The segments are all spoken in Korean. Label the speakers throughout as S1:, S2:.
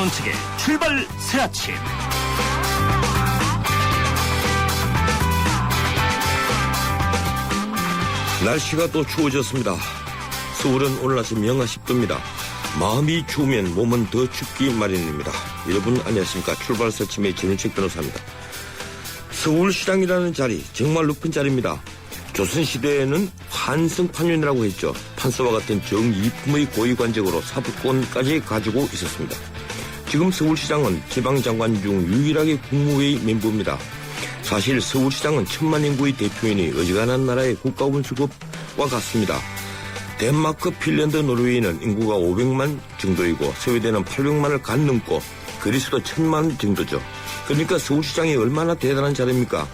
S1: 전원책의 출발 새아침.
S2: 날씨가 또 추워졌습니다. 서울은 오늘 아침 영하 10도입니다. 마음이 추우면 몸은 더 춥기 마련입니다. 여러분 안녕하십니까. 출발 새아침의 전원책 변호사입니다. 서울시장이라는 자리 정말 높은 자리입니다. 조선시대에는 환승판윤이라고 했죠. 판서와 같은 정이품의 고위관직으로 사법권까지 가지고 있었습니다. 지금 서울시장은 지방장관 중 유일하게 국무회의 멤버입니다. 사실 서울시장은 1000만 인구의 대표이니 어지간한 나라의 국가원수급과 같습니다. 덴마크, 핀란드, 노르웨이는 인구가 500만 정도이고 스웨덴은 800만을 간 넘고 그리스도 1000만 정도죠. 그러니까 서울시장이 얼마나 대단한 자리입니까?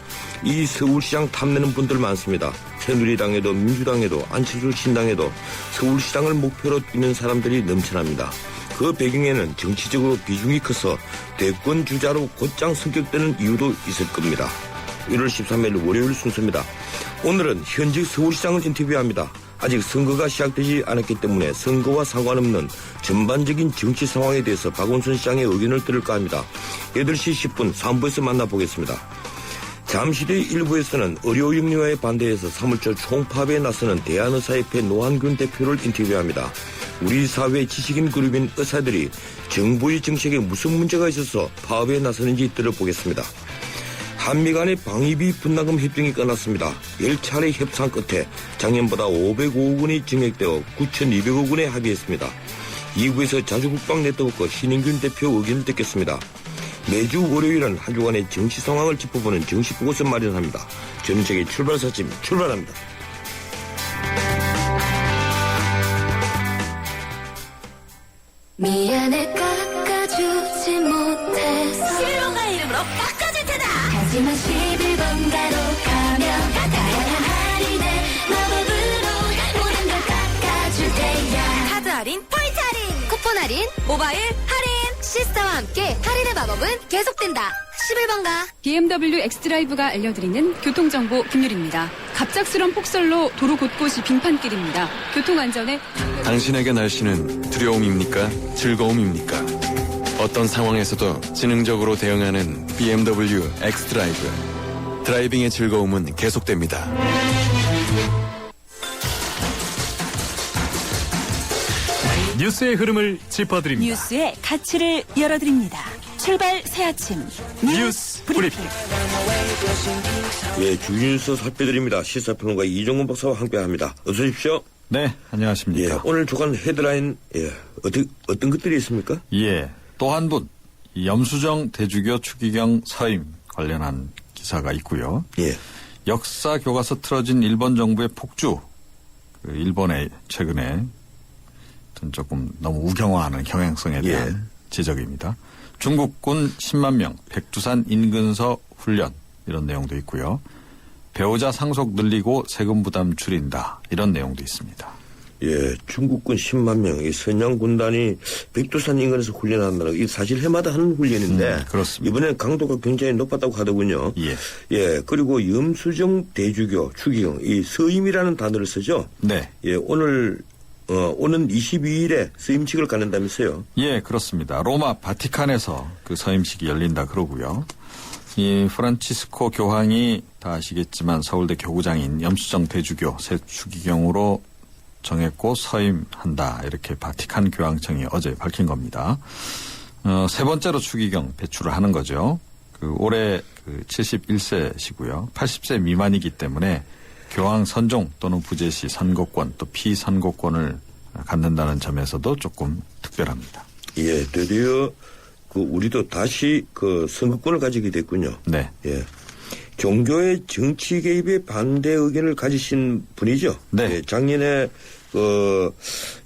S2: 이 서울시장 탐내는 분들 많습니다. 새누리당에도 민주당에도 안철수 신당에도 서울시장을 목표로 뛰는 사람들이 넘쳐납니다. 그 배경에는 정치적으로 비중이 커서 대권 주자로 곧장 성격되는 이유도 있을 겁니다. 1월 13일 월요일 순서입니다. 오늘은 현직 서울시장을 인터뷰합니다. 아직 선거가 시작되지 않았기 때문에 선거와 상관없는 전반적인 정치 상황에 대해서 박원순 시장의 의견을 들을까 합니다. 8시 10분 3부에서 만나보겠습니다. 잠시 뒤 1부에서는 의료영리화에 반대해서 3월초 총파업에 나서는 대한의사협회 노한균 대표를 인터뷰합니다. 우리 사회 지식인 그룹인 의사들이 정부의 정책에 무슨 문제가 있어서 파업에 나서는지 들어보겠습니다. 한미 간의 방위비 분담금 협정이 끝났습니다. 10차례 협상 끝에 작년보다 505억 원이 증액되어 9,200억 원에 합의했습니다. 2부에서 자주국방 네트워크 신인균 대표 의견을 듣겠습니다. 매주 월요일은 한 주간의 정치 상황을 짚어보는 정치보고서 마련합니다. 전원책의 출발 새아침 출발합니다.
S3: 미안해 깎아주지 못해서
S4: 실로가 이름으로 깎아줄 테다.
S3: 하지만 11번가로 가면 다양한 할인에 마법으로 모든 걸 깎아줄 테야.
S4: 카드 할인, 포인트 할인,
S3: 쿠폰 할인,
S4: 모바일 할인.
S3: 시스타와 함께 할인의 마법은 계속된다. 11번가.
S5: BMW 엑스드라이브가 알려드리는 교통정보 김유리입니다. 갑작스런 폭설로 도로 곳곳이 빙판길입니다. 교통안전에
S6: 당신에게 날씨는 두려움입니까? 즐거움입니까? 어떤 상황에서도 지능적으로 대응하는 BMW 엑스드라이브. 드라이빙의 즐거움은 계속됩니다.
S1: 뉴스의 흐름을 짚어드립니다.
S4: 뉴스의 가치를 열어드립니다. 출발 새아침
S1: 뉴스 브리핑.
S2: 예, 주뉴스 살펴드립니다. 시사평론가 이종근 박사와 함께합니다. 어서 오십시오.
S7: 네, 안녕하십니까.
S2: 예, 오늘 주간 헤드라인 어떤 것들이 있습니까?
S7: 예, 또 한 분, 염수정 대주교 추기경 서임 관련한 기사가 있고요.
S2: 예.
S7: 역사 교과서 틀어진 일본 정부의 폭주, 일본의 최근에 조금 너무 우경화하는 경향성에 대한
S2: 예.
S7: 지적입니다. 중국군 10만 명 백두산 인근서 훈련 이런 내용도 있고요. 배우자 상속 늘리고 세금 부담 줄인다 이런 내용도 있습니다.
S2: 예, 중국군 10만 명, 이 선양군단이 백두산 인근에서 훈련한다는 이 사실 해마다 하는 훈련인데
S7: 그렇습니다.
S2: 이번에는 강도가 굉장히 높았다고 하더군요.
S7: 예.
S2: 예, 그리고 염수정 대주교 추기경 이 서임이라는 단어를 쓰죠.
S7: 네.
S2: 예, 오늘 오는 22일에 서임식을 갖는다면서요.
S7: 예, 그렇습니다. 로마 바티칸에서 그 서임식이 열린다 그러고요. 이 프란치스코 교황이 다 아시겠지만 서울대 교구장인 염수정 대주교 새 추기경으로 정했고 서임한다. 이렇게 바티칸 교황청이 어제 밝힌 겁니다. 세 번째로 추기경 배출을 하는 거죠. 올해 71세시고요. 80세 미만이기 때문에 교황 선종 또는 부재시 선거권 또 피선거권을 갖는다는 점에서도 조금 특별합니다.
S2: 예, 드디어 우리도 다시 선거권을 가지게 됐군요.
S7: 네.
S2: 예. 종교의 정치 개입에 반대 의견을 가지신 분이죠.
S7: 네.
S2: 예, 작년에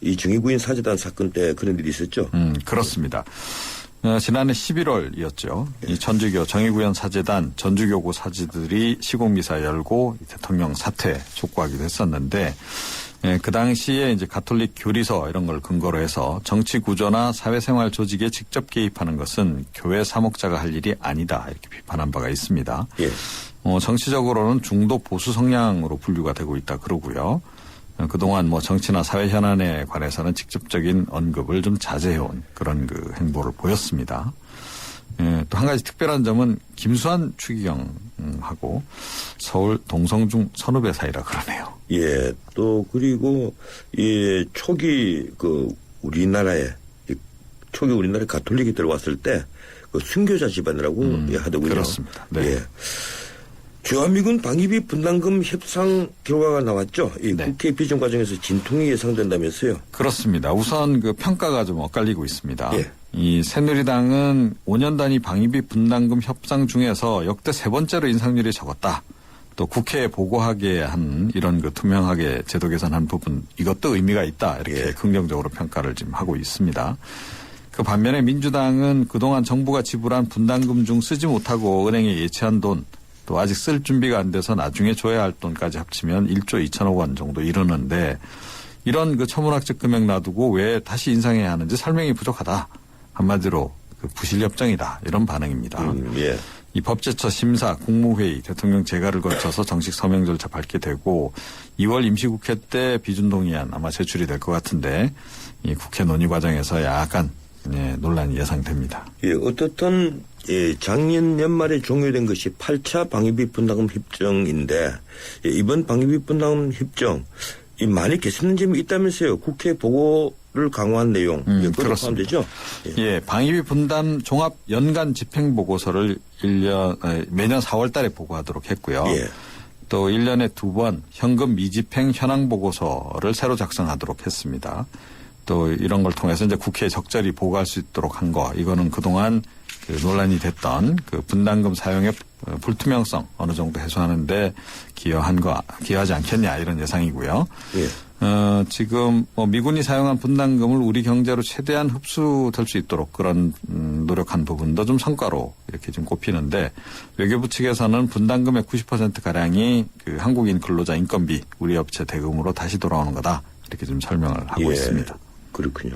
S2: 이 정의구인 사제단 사건 때 그런 일이 있었죠.
S7: 그렇습니다. 지난해 11월이었죠. 이 전주교 정의구현 사제단 전주교구 사제들이 시국미사 열고 대통령 사퇴 촉구하기도 했었는데 그 당시에 이제 가톨릭 교리서 이런 걸 근거로 해서 정치 구조나 사회생활 조직에 직접 개입하는 것은 교회 사목자가 할 일이 아니다 이렇게 비판한 바가 있습니다.
S2: 예.
S7: 정치적으로는 중도 보수 성향으로 분류가 되고 있다 그러고요. 그동안 뭐 정치나 사회 현안에 관해서는 직접적인 언급을 좀 자제해온 그런 그 행보를 보였습니다. 예, 또 한 가지 특별한 점은 김수환 추기경하고 서울 동성중 선후배 사이라 그러네요.
S2: 예, 또 그리고 이 초기 우리나라에 가톨릭이 들어왔을 때 그 순교자 집안이라고 하더군요.
S7: 그렇습니다. 네.
S2: 예. 주한미군 방위비 분담금 협상 결과가 나왔죠. 이
S7: 네.
S2: 국회 비전 과정에서 진통이 예상된다면서요.
S7: 그렇습니다. 우선 그 평가가 좀 엇갈리고 있습니다.
S2: 예.
S7: 이 새누리당은 5년 단위 방위비 분담금 협상 중에서 역대 세 번째로 인상률이 적었다. 또 국회에 보고하게 한 이런 그 투명하게 제도 개선한 부분 이것도 의미가 있다. 이렇게
S2: 예.
S7: 긍정적으로 평가를 지금 하고 있습니다. 그 반면에 민주당은 그동안 정부가 지불한 분담금 중 쓰지 못하고 은행에 예치한 돈 또 아직 쓸 준비가 안 돼서 나중에 줘야 할 돈까지 합치면 1조 2천억 원 정도 이르는데 이런 그 천문학적 금액 놔두고 왜 다시 인상해야 하는지 설명이 부족하다. 한마디로 그 부실협정이다. 이런 반응입니다.
S2: 예.
S7: 이 법제처 심사, 국무회의, 대통령 재가를 거쳐서 정식 서명 절차 밟게 되고 2월 임시국회 때 비준동의안 아마 제출이 될 것 같은데 이 국회 논의 과정에서 약간 논란이 예상됩니다.
S2: 예, 어떻든 작년 연말에 종료된 것이 8차 방위비 분담금 협정인데 이번 방위비 분담금 협정 많이 개선된 점이 있다면서요. 국회 보고를 강화한 내용. 그것도 포함되죠?
S7: 예, 방위비 분담 종합 연간 집행 보고서를 매년 4월 달에 보고하도록 했고요.
S2: 예.
S7: 또 1년에 2번 현금 미집행 현황 보고서를 새로 작성하도록 했습니다. 또 이런 걸 통해서 이제 국회에 적절히 보고할 수 있도록 한 거. 이거는 그동안 그 논란이 됐던 그 분담금 사용의 불투명성 어느 정도 해소하는데 기여하지 않겠냐 이런 예상이고요.
S2: 예.
S7: 지금 뭐 미군이 사용한 분담금을 우리 경제로 최대한 흡수될 수 있도록 그런 노력한 부분도 좀 성과로 이렇게 좀 꼽히는데 외교부 측에서는 분담금의 90% 가량이 그 한국인 근로자 인건비 우리 업체 대금으로 다시 돌아오는 거다 이렇게 좀 설명을 하고 있습니다.
S2: 그렇군요.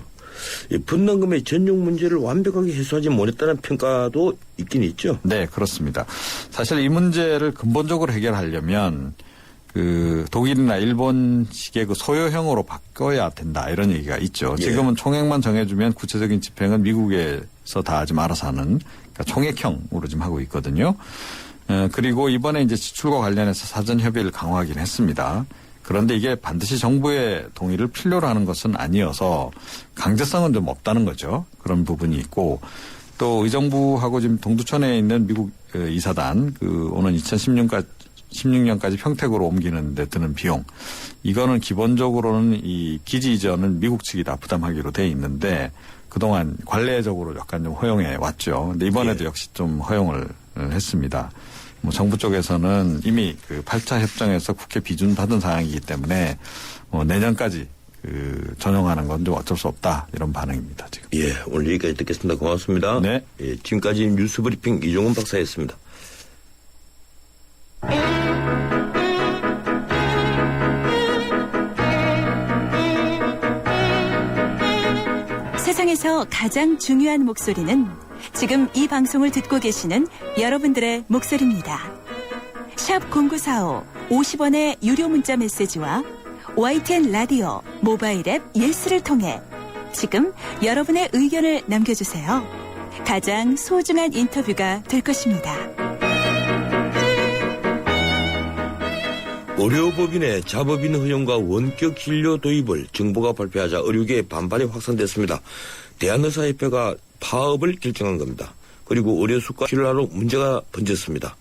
S2: 이 분담금의 전용 문제를 완벽하게 해소하지 못했다는 평가도 있긴 있죠.
S7: 네, 그렇습니다. 사실 이 문제를 근본적으로 해결하려면 그 독일이나 일본식의 그 소요형으로 바꿔야 된다 이런 얘기가 있죠.
S2: 예.
S7: 지금은 총액만 정해주면 구체적인 집행은 미국에서 다 지금 알아서 하는 그러니까 총액형으로 지금 하고 있거든요. 그리고 이번에 이제 지출과 관련해서 사전 협의를 강화하긴 했습니다. 그런데 이게 반드시 정부의 동의를 필요로 하는 것은 아니어서 강제성은 좀 없다는 거죠. 그런 부분이 있고 또 의정부하고 지금 동두천에 있는 미국 이사단 오는 2016년까지 평택으로 옮기는 데 드는 비용 이거는 기본적으로는 이 기지 이전은 미국 측이 다 부담하기로 돼 있는데 그동안 관례적으로 약간 좀 허용해 왔죠. 근데 이번에도 역시 좀 허용을 했습니다. 뭐 정부 쪽에서는 이미 그 8차 협정에서 국회 비준 받은 사항이기 때문에 내년까지 전용하는 건 좀 어쩔 수 없다 이런 반응입니다 지금.
S2: 예, 오늘 여기까지 듣겠습니다. 고맙습니다.
S7: 네.
S2: 예, 지금까지 뉴스브리핑 이종훈 박사였습니다.
S4: 세상에서 가장 중요한 목소리는 지금 이 방송을 듣고 계시는 여러분들의 목소리입니다. 샵 0945 50원의 유료 문자 메시지와 YTN 라디오 모바일 앱 예스를 통해 지금 여러분의 의견을 남겨주세요. 가장 소중한 인터뷰가 될 것입니다.
S2: 의료법인의 자법인 허용과 원격 진료 도입을 정부가 발표하자 의료계의 반발이 확산됐습니다. 대한의사협회가 파업을 결정한 겁니다. 그리고 의료수가 신뢰로 문제가 번졌습니다.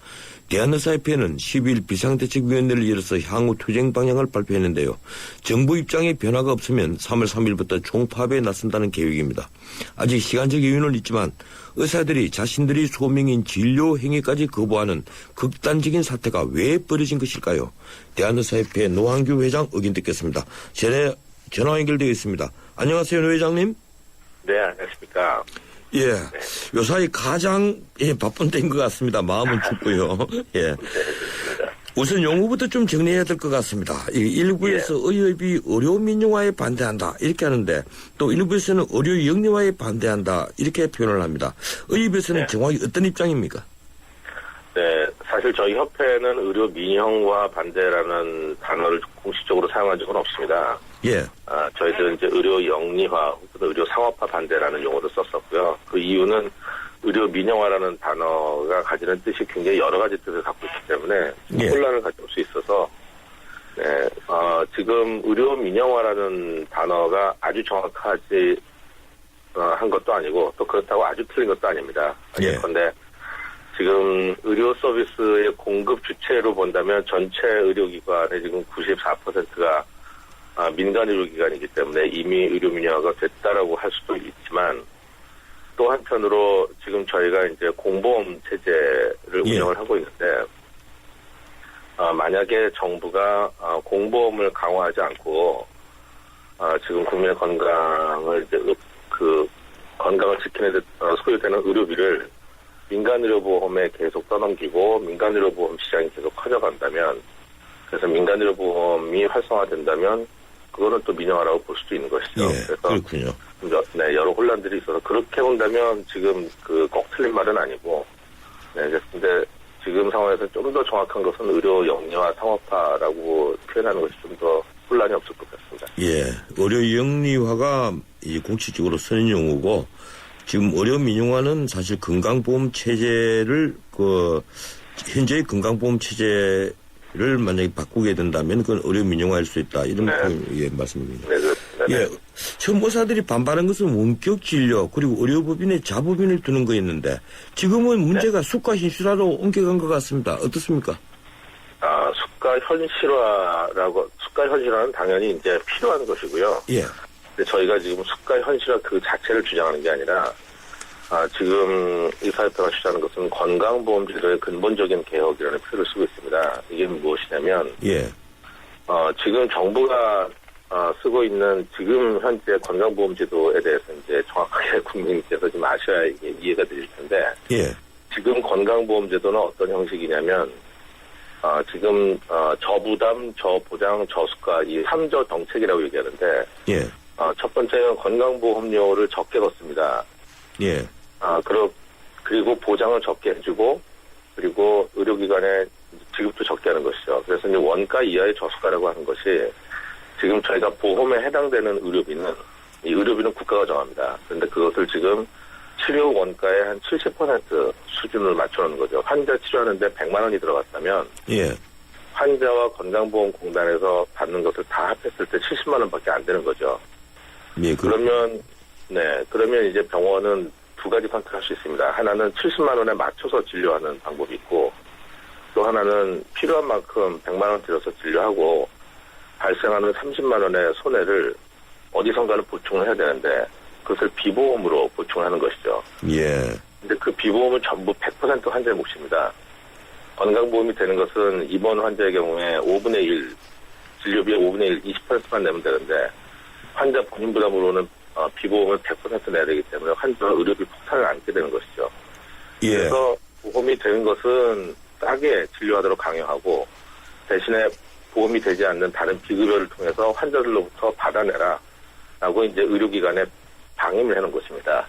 S2: 대한의사협회는 12일 비상대책위원회를 열어서 향후 투쟁 방향을 발표했는데요. 정부 입장에 변화가 없으면 3월 3일부터 총파업에 나선다는 계획입니다. 아직 시간적 여유는 있지만 의사들이 자신들이 소명인 진료 행위까지 거부하는 극단적인 사태가 왜 벌어진 것일까요? 대한의사협회 노한규 회장 의견 듣겠습니다. 전화 연결되어 있습니다. 안녕하세요, 노 회장님.
S8: 네, 안녕하십니까.
S2: 예, 요사이 가장 바쁜 때인 것 같습니다. 마음은 춥고요. 예. 우선 용어부터 좀 정리해야 될 것 같습니다. 일부에서 의협이 의료 민영화에 반대한다 이렇게 하는데 또 일부에서는 의료 영리화에 반대한다 이렇게 표현을 합니다. 의협에서는 정확히 어떤 입장입니까?
S8: 네, 사실 저희 협회는 의료 민영화 반대라는 단어를 공식적으로 사용한 적은 없습니다.
S2: 예.
S8: 저희들은 이제 의료 영리화 혹은 의료 상업화 반대라는 용어를 썼었고요. 그 이유는 의료 민영화라는 단어가 가지는 뜻이 굉장히 여러 가지 뜻을 갖고 있기 때문에
S2: 예.
S8: 혼란을 가져올 수 있어서 네, 지금 의료 민영화라는 단어가 아주 정확하지 한 것도 아니고 또 그렇다고 아주 틀린 것도 아닙니다.
S2: 예.
S8: 그런데 지금 의료 서비스의 공급 주체로 본다면 전체 의료기관의 지금 94%가 민간 의료기관이기 때문에 이미 의료 민영화가 됐다라고 할 수도 있지만 또 한편으로 지금 저희가 이제 공보험 체제를 운영을 하고 있는데 만약에 정부가 공보험을 강화하지 않고 지금 국민의 건강을 이제 건강을 지키는 데 소요되는 의료비를 민간의료보험에 계속 떠넘기고 민간의료보험 시장이 계속 커져간다면 그래서 민간의료보험이 활성화된다면 그거는 또 민영화라고 볼 수도 있는 것이죠.
S2: 예,
S8: 그래서
S2: 그렇군요.
S8: 네, 여러 혼란들이 있어서 그렇게 본다면 지금 꼭 틀린 말은 아니고 네, 근데 지금 상황에서 좀 더 정확한 것은 의료 영리화 상업화라고 표현하는 것이 좀 더 혼란이 없을 것 같습니다.
S2: 예. 의료 영리화가 이 공식적으로 쓰는 용어고 지금 의료 민영화는 사실 건강보험 체제를 현재의 건강보험 체제를 만약에 바꾸게 된다면 그건 의료 민영화일 수 있다 이런 예, 말씀입니다.
S8: 네, 그렇습니다.
S2: 예, 천보사들이 반발한 것은 원격 진료 그리고 의료법인에 자법인을 두는 거였는데 지금은 문제가 수가 현실화로 옮겨간 것 같습니다. 어떻습니까?
S8: 수가 현실화는 당연히 이제 필요한 것이고요.
S2: 예.
S8: 근데 저희가 지금 수가 현실화 그 자체를 주장하는 게 아니라 지금 의사협회가 주장하는 것은 건강보험제도의 근본적인 개혁이라는 표현을 쓰고 있습니다. 이게 무엇이냐면
S2: 예.
S8: 지금 정부가 쓰고 있는 지금 현재 건강보험제도에 대해서 이제 정확하게 국민께서 좀 아셔야 이게 이해가 되실 텐데
S2: 예.
S8: 지금 건강보험제도는 어떤 형식이냐면 지금 저부담, 저보장, 저수가 이 3저 정책이라고 얘기하는데
S2: 예.
S8: 첫 번째는 건강보험료를 적게 걷습니다.
S2: 예.
S8: 그리고 보장을 적게 해주고 그리고 의료기관에 지급도 적게 하는 것이죠. 그래서 이제 원가 이하의 저수가라고 하는 것이 지금 저희가 보험에 해당되는 의료비는 이 의료비는 국가가 정합니다. 그런데 그것을 지금 치료 원가의 한 70% 수준을 맞춰놓는 거죠. 환자 치료하는데 100만 원이 들어갔다면
S2: 예.
S8: 환자와 건강보험공단에서 받는 것을 다 합했을 때 70만 원밖에 안 되는 거죠.
S2: 예.
S8: 그러면 이제 병원은 두 가지 선택할 수 있습니다. 하나는 70만 원에 맞춰서 진료하는 방법이 있고 또 하나는 필요한 만큼 100만 원 들여서 진료하고 발생하는 30만 원의 손해를 어디선가는 보충을 해야 되는데 그것을 비보험으로 보충하는 것이죠.
S2: 예.
S8: 근데 그 비보험은 전부 100% 환자의 몫입니다. 건강보험이 되는 것은 입원 환자의 경우에 5분의 1, 진료비의 5분의 1, 20%만 내면 되는데 환자 본인 부담으로는 비보험을 100% 내야 되기 때문에 환자가 의료비 폭탄을 안게 되는 것이죠.
S2: 예.
S8: 그래서 보험이 되는 것은 싸게 진료하도록 강요하고 대신에 보험이 되지 않는 다른 비급여를 통해서 환자들로부터 받아내라 라고 이제 의료기관에 방임을 해놓은 것입니다.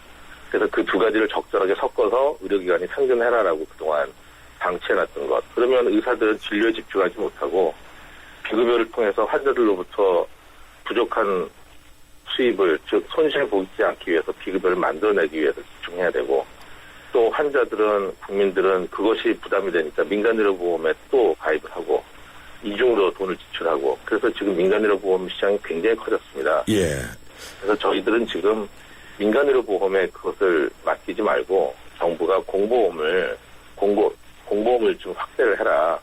S8: 그래서 그 두 가지를 적절하게 섞어서 의료기관이 상존해라라고 그동안 방치해놨던 것. 그러면 의사들은 진료에 집중하지 못하고 비급여를 통해서 환자들로부터 부족한 수입을 즉 손실을 보지 않기 위해서 비급여를 만들어내기 위해서 집중해야 되고 또 환자들은 국민들은 그것이 부담이 되니까 민간의료보험에 또 가입을 하고 이중으로 돈을 지출하고 그래서 지금 민간의료보험 시장이 굉장히 커졌습니다.
S2: 예.
S8: 그래서 저희들은 지금 민간의료보험에 그것을 맡기지 말고 정부가 공보험을 좀 확대를 해라.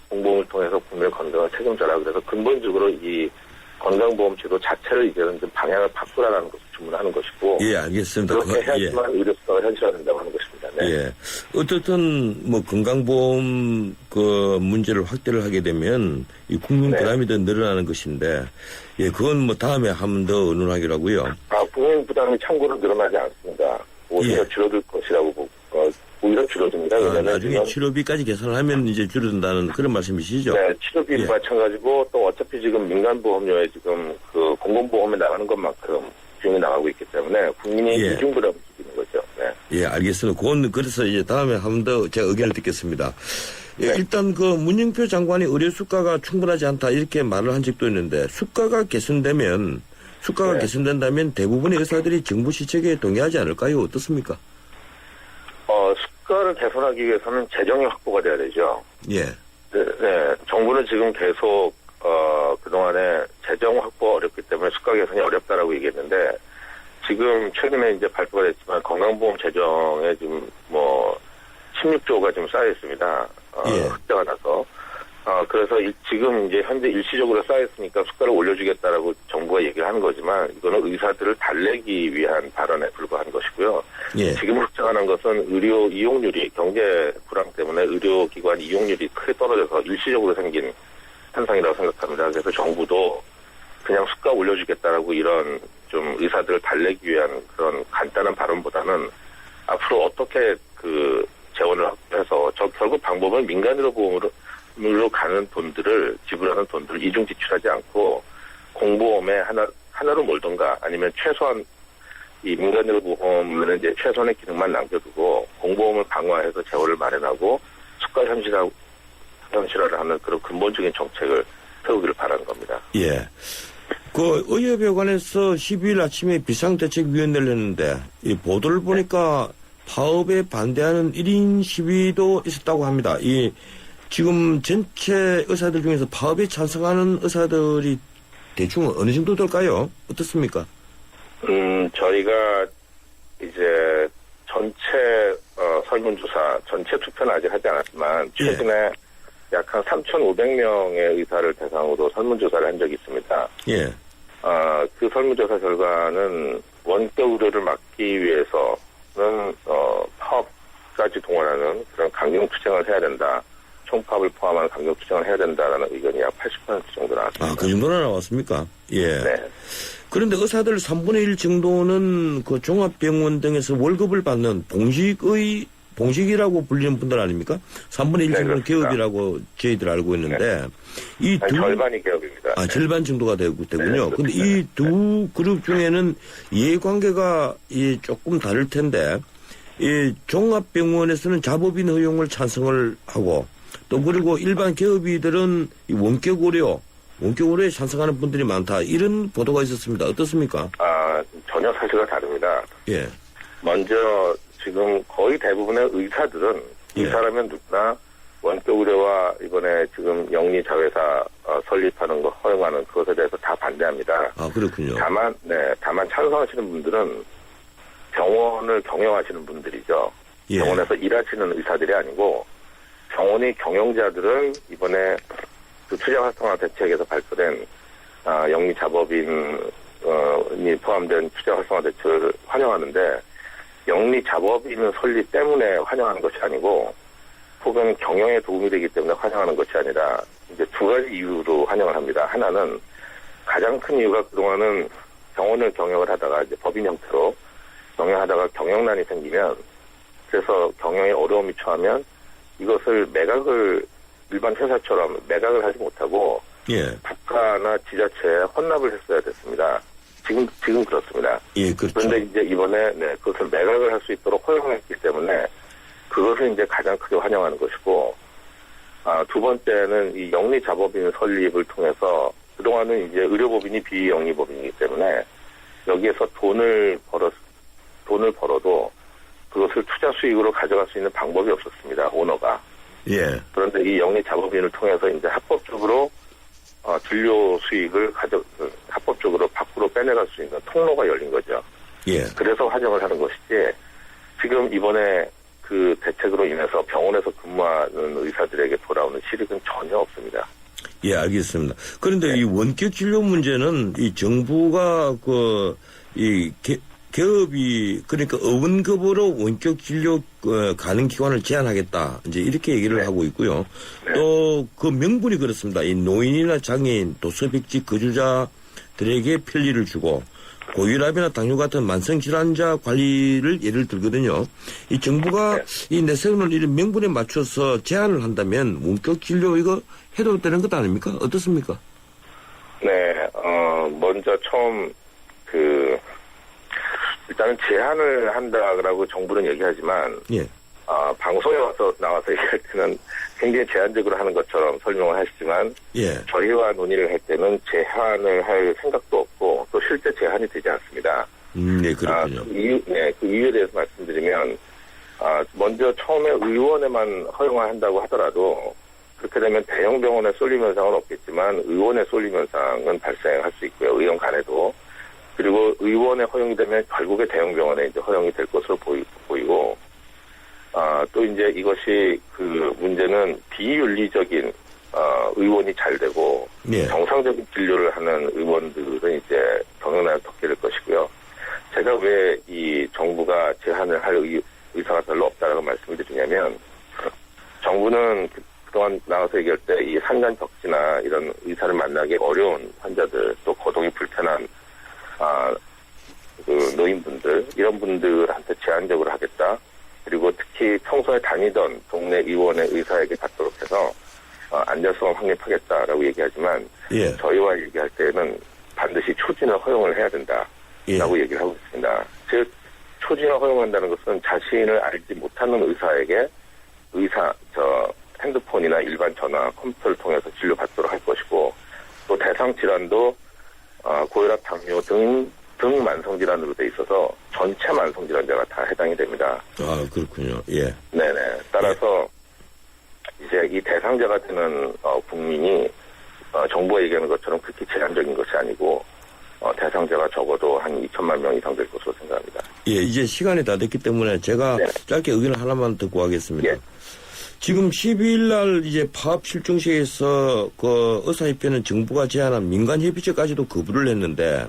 S8: 공보험을 통해서 국민의 건강을 책임져라. 그래서 근본적으로 이 건강보험 제도 자체를 이제는 좀 방향을 바꾸라는 것을 주문하는 것이고.
S2: 예, 알겠습니다.
S8: 그렇게 해야지만 의료수가가 현실화된다고 하는 것입니다. 네.
S2: 예. 어떻든 건강보험 문제를 확대를 하게 되면 이 국민 부담이 더 늘어나는 것인데 예, 그건 다음에 한 번 더 의논하기로 하고요.
S8: 국민 부담이 참고로 늘어나지 않습니다. 오히려 줄어들 것이라고 보고 오히려 줄어듭니다.
S2: 나중에 치료비까지 계산을 하면 이제 줄어든다는 그런 말씀이시죠?
S8: 네, 치료비도 마찬가지고 또 어차피 지금 민간보험료에 지금 그 공공보험에 나가는 것만큼 비용이 나가고 있기 때문에 국민이 이중부담을 지기는 거죠. 네.
S2: 예, 알겠습니다. 그래서 이제 다음에 한 번 더 제가 의견을 듣겠습니다. 예, 일단 그 문영표 장관이 의료 수가가 충분하지 않다 이렇게 말을 한 적도 있는데 수가가 개선된다면 대부분의 의사들이 정부 시책에 동의하지 않을까요? 어떻습니까?
S8: 수가를 개선하기 위해서는 재정이 확보가 돼야 되죠.
S2: 예.
S8: 네, 정부는 지금 계속 그동안에 재정 확보 어렵기 때문에 수가 개선이 어렵다라고 얘기했는데 지금 최근에 이제 발표가 됐지만 건강보험 재정에 지금 16조가 지금 쌓여 있습니다. 흑자가 나서. 그래서 지금 이제 현재 일시적으로 쌓였으니까 수가를 올려주겠다라고 정부가 얘기를 하는 거지만 이거는 의사들을 달래기 위한 발언에 불과한 것이고요.
S2: 예.
S8: 지금 흑자가 난 것은 의료 이용률이 경제 불황 때문에 의료기관 이용률이 크게 떨어져서 일시적으로 생긴 현상이라고 생각합니다. 그래서 정부도 그냥 수가 올려주겠다라고 이런 좀 의사들을 달래기 위한 그런 간단한 발언보다는 앞으로 어떻게 그 재원을 확보해서 결국 방법은 민간의료 보험으로 가는 돈들을 지불하는 돈들을 이중 지출하지 않고 공보험에 하나로 몰던가 아니면 최소한 이 민간의료 보험은 이제 최소한의 기능만 남겨두고 공보험을 강화해서 재원을 마련하고 수가 현실화를 하는 그런 근본적인 정책을 세우기를 바라는 겁니다.
S2: 예. 그 의협여관에서 12일 아침에 비상대책위원회를 했는데 이 보도를 보니까 파업에 반대하는 1인 시위도 있었다고 합니다. 지금 전체 의사들 중에서 파업에 찬성하는 의사들이 대충 어느 정도 될까요? 어떻습니까?
S8: 저희가 이제 전체 설문조사, 전체 투표는 아직 하지 않았지만 최근에 약 한 3,500명의 의사를 대상으로 설문조사를 한 적이 있습니다.
S2: 예.
S8: 그 설문조사 결과는 원격 의료를 막기 위해서는 파업까지 동원하는 그런 강경투쟁을 해야 된다. 총파업을 포함한 강경투쟁을 해야 된다라는 의견이 약 80% 정도 나왔습니다.
S2: 그 정도나 나왔습니까? 예.
S8: 네.
S2: 그런데 의사들 3분의 1 정도는 그 종합병원 등에서 월급을 받는 봉식이라고 불리는 분들 아닙니까? 3분의 1 정도는 기업이라고 저희들 알고 있는데
S8: 절반이 기업입니다.
S2: 절반 정도가 되군요.
S8: 네,
S2: 근데 이 두 그룹 중에는 이해관계가 조금 다를 텐데 이 종합병원에서는 자법인 허용을 찬성을 하고 또 그리고 일반 기업이들은 원격 의료에 찬성하는 분들이 많다. 이런 보도가 있었습니다. 어떻습니까?
S8: 전혀 사실과 다릅니다.
S2: 예.
S8: 먼저 지금 거의 대부분의 의사들은 의사라면 누구나 원격 의료와 이번에 지금 영리 자회사 설립하는 거 허용하는 그것에 대해서 다 반대합니다.
S2: 그렇군요.
S8: 다만 찬성하시는 분들은 병원을 경영하시는 분들이죠.
S2: 예.
S8: 병원에서 일하시는 의사들이 아니고 병원의 경영자들은 이번에 그 투자 활성화 대책에서 발표된 영리 자법인이 포함된 투자 활성화 대책을 환영하는데 영리 자법인 설립 때문에 환영하는 것이 아니고 혹은 경영에 도움이 되기 때문에 환영하는 것이 아니라 이제 두 가지 이유로 환영을 합니다. 하나는 가장 큰 이유가 그동안은 병원을 경영을 하다가 이제 법인 형태로 경영하다가 경영난이 생기면 그래서 경영에 어려움이 처하면 이것을 일반 회사처럼 매각을 하지 못하고 국가나 지자체에 헌납을 했어야 됐습니다. 지금 그렇습니다.
S2: 예, 그렇죠.
S8: 그런데 이제 이번에 그것을 매각을 할 수 있도록 허용했기 때문에 그것을 이제 가장 크게 환영하는 것이고, 두 번째는 이 영리 자법인 설립을 통해서 그동안은 이제 의료법인이 비영리법인이기 때문에 여기에서 돈을 벌어도 그것을 투자 수익으로 가져갈 수 있는 방법이 없었습니다. 오너가.
S2: 예.
S8: 그런데 이 영리 자법인을 통해서 이제 합법적으로 진료 수익을 합법적으로 밖으로 빼내갈 수 있는 통로가 열린 거죠.
S2: 예.
S8: 그래서 환영을 하는 것이지 지금 이번에 그 대책으로 인해서 병원에서 근무하는 의사들에게 돌아오는 실익은 전혀 없습니다.
S2: 예, 알겠습니다. 그런데 이 원격 진료 문제는 이 정부가 기업이 그러니까 어원급으로 원격 진료 가능 기관을 제한하겠다. 이제 이렇게 얘기를 하고 있고요. 또 그 명분이 그렇습니다. 이 노인이나 장애인, 도서백지 거주자들에게 편리를 주고 고혈압이나 당뇨 같은 만성질환자 관리를 예를 들거든요. 이 정부가 이 내세우는 이런 명분에 맞춰서 제한을 한다면 원격 진료 이거 해도 되는 것 아닙니까? 어떻습니까?
S8: 네, 먼저 처음 일단은 제한을 한다라고 정부는 얘기하지만, 방송에 나와서 얘기할 때는 굉장히 제한적으로 하는 것처럼 설명을 하시지만
S2: 예.
S8: 저희와 논의를 할 때는 제한을 할 생각도 없고 또 실제 제한이 되지 않습니다.
S2: 네, 그렇군요.
S8: 그 이유에 대해서 말씀드리면 먼저 처음에 의원에만 허용한다고 하더라도 그렇게 되면 대형 병원에 쏠림 현상은 없겠지만 의원에 쏠림 현상은 발생할 수 있고요. 의원 간에도. 그리고 의원에 허용이 되면 결국에 대형 병원에 이제 허용이 될 것으로 보이고 또 이제 이것이 그 문제는 비윤리적인 의원이 잘 되고
S2: 예.
S8: 정상적인 진료를 하는 의원들은 이제 경영난을 겪게 될 것이고요. 제가 왜 이 정부가 제한을 할 의사가 별로 없다라고 말씀을 드리냐면 정부는 그동안 나와서 얘기할 때 이 산간 벽지나 이런 의사를 만나기 어려운 환자들 또 거동이 불편한 그 노인분들 이런 분들한테 제한적으로 하겠다. 그리고 특히 평소에 다니던 동네 의원의 의사에게 받도록 해서 안전성을 확립하겠다라고 얘기하지만
S2: 예.
S8: 저희와 얘기할 때는 반드시 초진을 허용을 해야 된다라고
S2: 예.
S8: 얘기를 하고 있습니다. 즉 초진을 허용한다는 것은 자신을 알지 못하는 의사에게 핸드폰이나 일반 전화, 컴퓨터를 통해서 진료받도록 할 것이고 또 대상 질환도 고혈압, 당뇨 등 만성질환으로 돼 있어서 전체 만성질환자가 다 해당이 됩니다.
S2: 그렇군요. 예.
S8: 네네. 따라서 이제 이 대상자가 되는 국민이 정부가 얘기하는 것처럼 그렇게 제한적인 것이 아니고 대상자가 적어도 한 2천만 명 이상 될 것으로 생각합니다.
S2: 예, 이제 시간이 다 됐기 때문에 제가
S8: 네.
S2: 짧게 의견을 하나만 듣고 하겠습니다.
S8: 예.
S2: 지금 12일 날 이제 파업 실종시에서 그 의사협회는 정부가 제안한 민간협의체까지도 거부를 했는데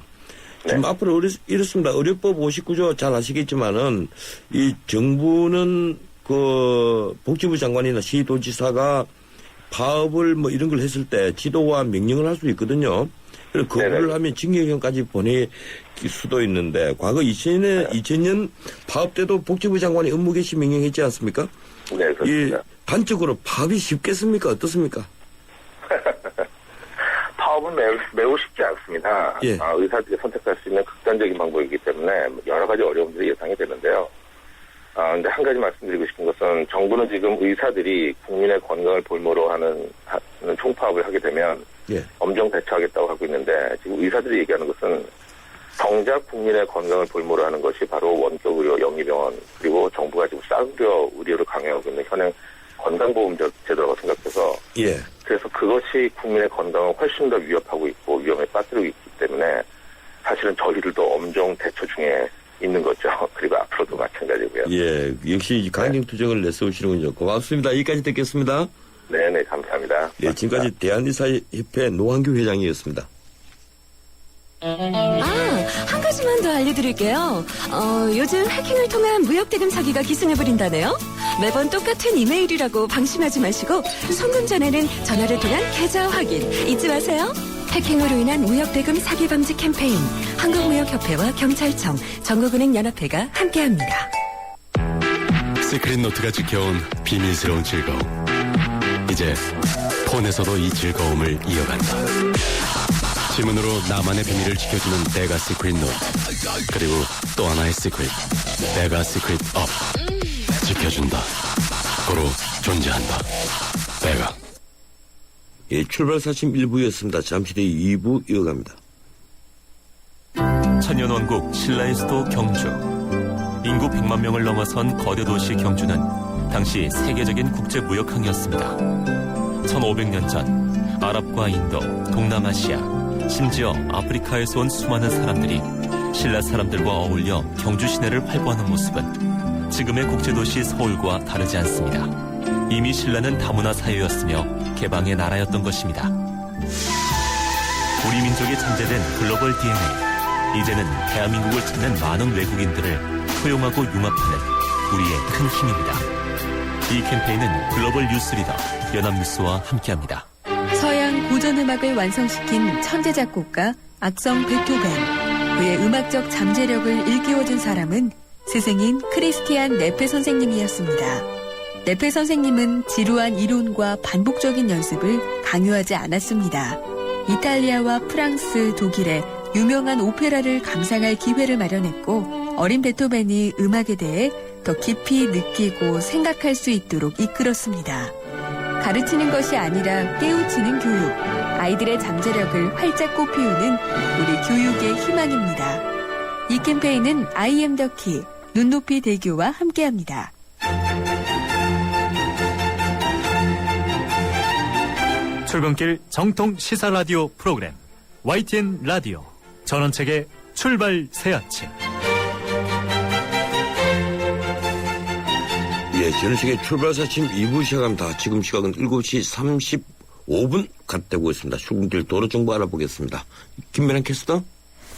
S2: 지금
S8: 네.
S2: 앞으로 이렇습니다. 의료법 59조 잘 아시겠지만은 이 정부는 그 복지부 장관이나 시도지사가 파업을 뭐 이런 걸 했을 때 지도와 명령을 할 수 있거든요. 그래서 거부를
S8: 네네.
S2: 하면 징역형까지 보낼 수도 있는데 과거 2000년 파업 때도 복지부 장관이 업무 개시 명령했지 않습니까?
S8: 네, 그렇습니다.
S2: 단적으로 파업이 쉽겠습니까? 어떻습니까?
S8: 파업은 매우 쉽지 않습니다.
S2: 예.
S8: 의사들이 선택할 수 있는 극단적인 방법이기 때문에 여러 가지 어려움들이 예상이 되는데요. 근데 한 가지 말씀드리고 싶은 것은 정부는 지금 의사들이 국민의 건강을 볼모로 하는 총파업을 하게 되면
S2: 예.
S8: 엄정 대처하겠다고 하고 있는데 지금 의사들이 얘기하는 것은 정작 국민의 건강을 볼모로 하는 것이 바로 원격 의료, 영리병원 그리고 정부가 지금 싸구려 의료를 강요하고 있는 현행 건강보험 제도라고 생각해서
S2: 예.
S8: 그래서 그것이 국민의 건강을 훨씬 더 위협하고 있고 위험에 빠뜨리고 있기 때문에 사실은 저희들도 엄정 대처 중에 있는 거죠. 그리고 앞으로도 마찬가지고요.
S2: 예. 역시 강경 투쟁을 내세우시는군요. 고맙습니다. 여기까지 듣겠습니다.
S8: 네네, 감사합니다.
S2: 예, 지금까지 대한의사협회 노한규 회장이었습니다.
S9: 한 가지만 더 알려드릴게요. 요즘 해킹을 통한 무역대금 사기가 기승을 부린다네요. 매번 똑같은 이메일이라고 방심하지 마시고 송금 전에는 전화를 통한 계좌 확인 잊지 마세요. 해킹으로 인한 무역대금 사기 방지 캠페인 한국무역협회와 경찰청, 전국은행연합회가 함께합니다.
S10: 시크릿 노트가 지켜온 비밀스러운 즐거움. 이제 폰에서도 이 즐거움을 이어간다. 지문으로 나만의 비밀을 지켜주는 베가 시크릿 노트. 그리고 또 하나의 시크릿, 베가 시크릿 업. 지켜준다. 고로 존재한다. 베가.
S2: 예, 출발 사심 1부였습니다. 잠시 뒤 2부 이어갑니다.
S11: 천년왕국 신라의 수도 경주. 인구 100만 명을 넘어선 거대 도시 경주는 당시 세계적인 국제무역항이었습니다. 1500년 전 아랍과 인도, 동남아시아, 심지어 아프리카에서 온 수많은 사람들이 신라 사람들과 어울려 경주 시내를 활보하는 모습은 지금의 국제도시 서울과 다르지 않습니다. 이미 신라는 다문화 사회였으며 개방의 나라였던 것입니다. 우리 민족이 잠재된 글로벌 DNA. 이제는 대한민국을 찾는 많은 외국인들을 포용하고 융합하는 우리의 큰 힘입니다. 이 캠페인은 글로벌 뉴스리더 연합뉴스와 함께합니다.
S5: 서양 고전음악을 완성시킨 천재 작곡가 악성 베토벤. 그의 음악적 잠재력을 일깨워준 사람은 스승인 크리스티안 네페 선생님이었습니다. 네페 선생님은 지루한 이론과 반복적인 연습을 강요하지 않았습니다. 이탈리아와 프랑스, 독일의 유명한 오페라를 감상할 기회를 마련했고 어린 베토벤이 음악에 대해 더 깊이 느끼고 생각할 수 있도록 이끌었습니다.
S12: 가르치는 것이 아니라 깨우치는 교육. 아이들의 잠재력을 활짝 꽃피우는 우리 교육의 희망입니다. 이 캠페인은 I am the key, 눈높이 대교와 함께합니다.
S1: 출근길 정통 시사 라디오 프로그램 YTN 라디오 전원책의 출발 새 아침.
S2: 예, 전원책의 출발 새 아침 2부 시작합니다. 지금 시각은 7시 35분 갓되고 있습니다. 출근길 도로 정보 알아보겠습니다. 김민환 캐스터.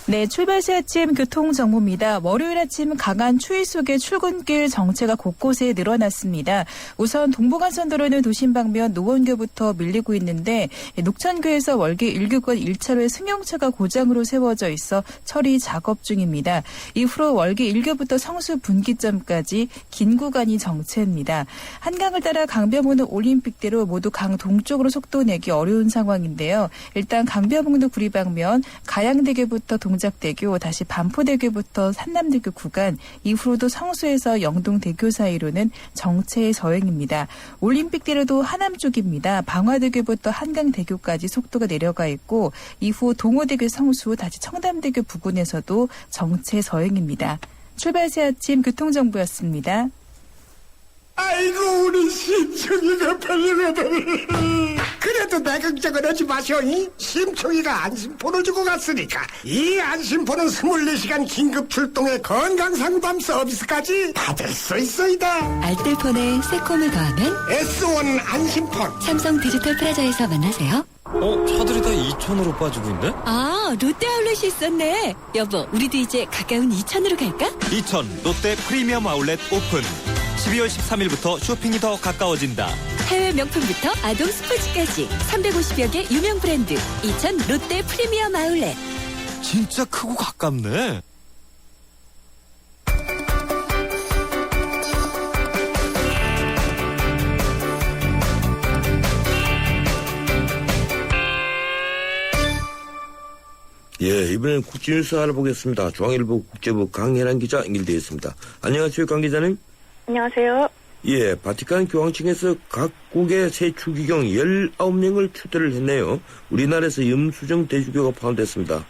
S13: 네, 출발 새 아침 교통정보입니다. 월요일 아침 강한 추위 속에 출근길 정체가 곳곳에 늘어났습니다. 우선 동부간선도로는 도심 방면 노원교부터 밀리고 있는데 녹천교에서 월계 1교권 1차로에 승용차가 고장으로 세워져 있어 처리 작업 중입니다. 이후로 월계 1교부터 성수 분기점까지 긴 구간이 정체입니다. 한강을 따라 강변북로 올림픽대로 모두 강 동쪽으로 속도 내기 어려운 상황인데요. 일단 강변북로 구리 방면 가양대교부터 동작대교, 다시 반포대교부터 산남대교 구간, 이후로도 성수에서 영동대교 사이로는 정체 서행입니다. 올림픽대로도 하남 쪽입니다. 방화대교부터 한강대교까지 속도가 내려가 있고 이후 동호대교 성수, 다시 청담대교 부근에서도 정체 서행입니다. 출발 새 아침 교통정보였습니다.
S14: 아이고 우리 심청이가 별로거든. 그래도 내 걱정은 하지 마시오. 심청이가 안심폰을 주고 갔으니까 이 안심폰은 24시간 긴급 출동의 건강상담 서비스까지 받을 수 있어이다.
S9: 알뜰폰에 새콤을 더하면
S14: S1 안심폰.
S9: 삼성 디지털 프라자에서 만나세요.
S15: 차들이 다 이천으로 빠지고 있네?
S9: 아, 롯데 아울렛이 있었네. 여보, 우리도 이제 가까운 이천으로 갈까?
S16: 이천 롯데 프리미엄 아울렛 오픈. 12월 13일부터 쇼핑이 더 가까워진다.
S9: 해외 명품부터 아동 스포츠까지 350여 개 유명 브랜드. 이천 롯데 프리미엄 아울렛.
S16: 진짜 크고 가깝네.
S2: 예, 이번엔 국제뉴스 알아보겠습니다. 중앙일보 국제부 강혜란 기자 연결되어 있습니다. 안녕하세요, 강 기자님.
S17: 안녕하세요.
S2: 예, 바티칸 교황청에서 각국의 새 추기경 19명을 추대를 했네요. 우리나라에서 염수정 대주교가 포함됐습니다.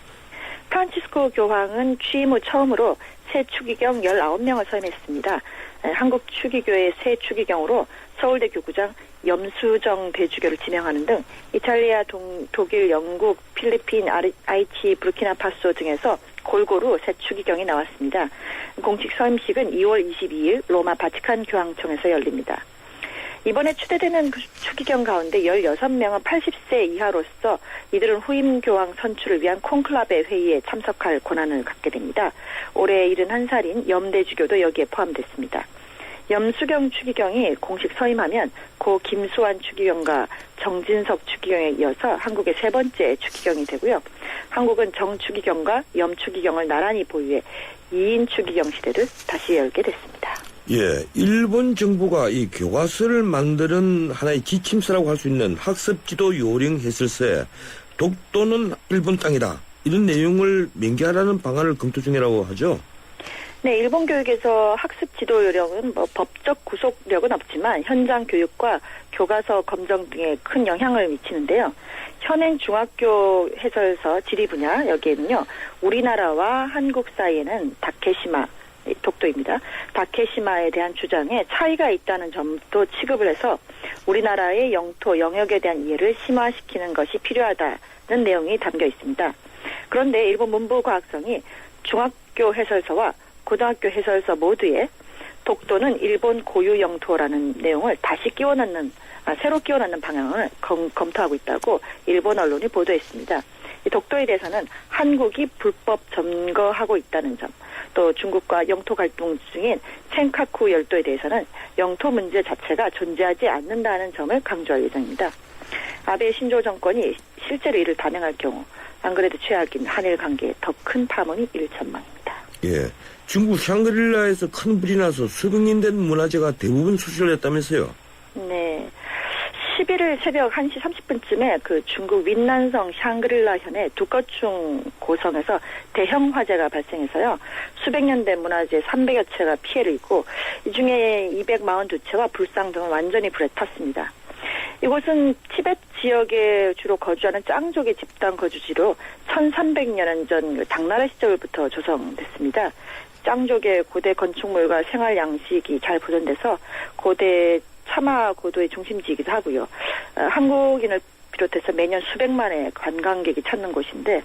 S17: 프란치스코 교황은 취임 후 처음으로 새 추기경 19명을 선임했습니다. 한국 추기교의 새 추기경으로 서울대 교구장 염수정 대주교를 지명하는 등 이탈리아, 독일, 영국, 필리핀, 하이티, 부르키나파소 등에서 골고루 새 추기경이 나왔습니다. 공식 서임식은 2월 22일 로마 바티칸 교황청에서 열립니다. 이번에 추대되는 추기경 가운데 16명은 80세 이하로서 이들은 후임 교황 선출을 위한 콘클라베 회의에 참석할 권한을 갖게 됩니다. 올해 71살인 염대주교도 여기에 포함됐습니다. 염수경 추기경이 공식 서임하면 고 김수환 추기경과 정진석 추기경에 이어서 한국의 세 번째 추기경이 되고요. 한국은 정 추기경과 염 추기경을 나란히 보유해 2인 추기경 시대를 다시 열게 됐습니다.
S2: 예, 일본 정부가 이 교과서를 만드는 하나의 지침서라고 할 수 있는 학습지도 요령 해설서에 독도는 일본 땅이다, 이런 내용을 명기하라는 방안을 검토 중이라고 하죠.
S17: 네, 일본 교육에서 학습 지도 요령은 법적 구속력은 없지만 현장 교육과 교과서 검정 등에 큰 영향을 미치는데요. 현행 중학교 해설서 지리 분야 여기에는요, 우리나라와 한국 사이에는 다케시마, 독도입니다. 다케시마에 대한 주장에 차이가 있다는 점도 취급을 해서 우리나라의 영토, 영역에 대한 이해를 심화시키는 것이 필요하다는 내용이 담겨 있습니다. 그런데 일본 문부과학성이 중학교 해설서와 고등학교 해설서 모두에 독도는 일본 고유 영토라는 내용을 다시 새로 끼워 넣는 방향을 검토하고 있다고 일본 언론이 보도했습니다. 이 독도에 대해서는 한국이 불법 점거하고 있다는 점, 또 중국과 영토 갈등 중인 센카쿠 열도에 대해서는 영토 문제 자체가 존재하지 않는다는 점을 강조할 예정입니다. 아베 신조 정권이 실제로 이를 단행할 경우 안 그래도 최악인 한일 관계에 더 큰 파문이 일 전망입니다.
S2: 예, 중국 샹그릴라에서 큰 불이 나서 수백년 된 문화재가 대부분 수출됐다면서요?
S17: 네. 11일 새벽 1시 30분쯤에 그 중국 윈난성 샹그릴라 현의 두꺼충 고성에서 대형 화재가 발생해서요. 수백 년 된 문화재 300여 채가 피해를 입고 이 중에 242채와 불상 등은 완전히 불에 탔습니다. 이곳은 티베트 지역에 주로 거주하는 짱족의 집단 거주지로 1300년 전 당나라 시절부터 조성됐습니다. 짱족의 고대 건축물과 생활 양식이 잘 보존돼서 고대 차마 고도의 중심지이기도 하고요. 한국인을 비롯해서 매년 수백만의 관광객이 찾는 곳인데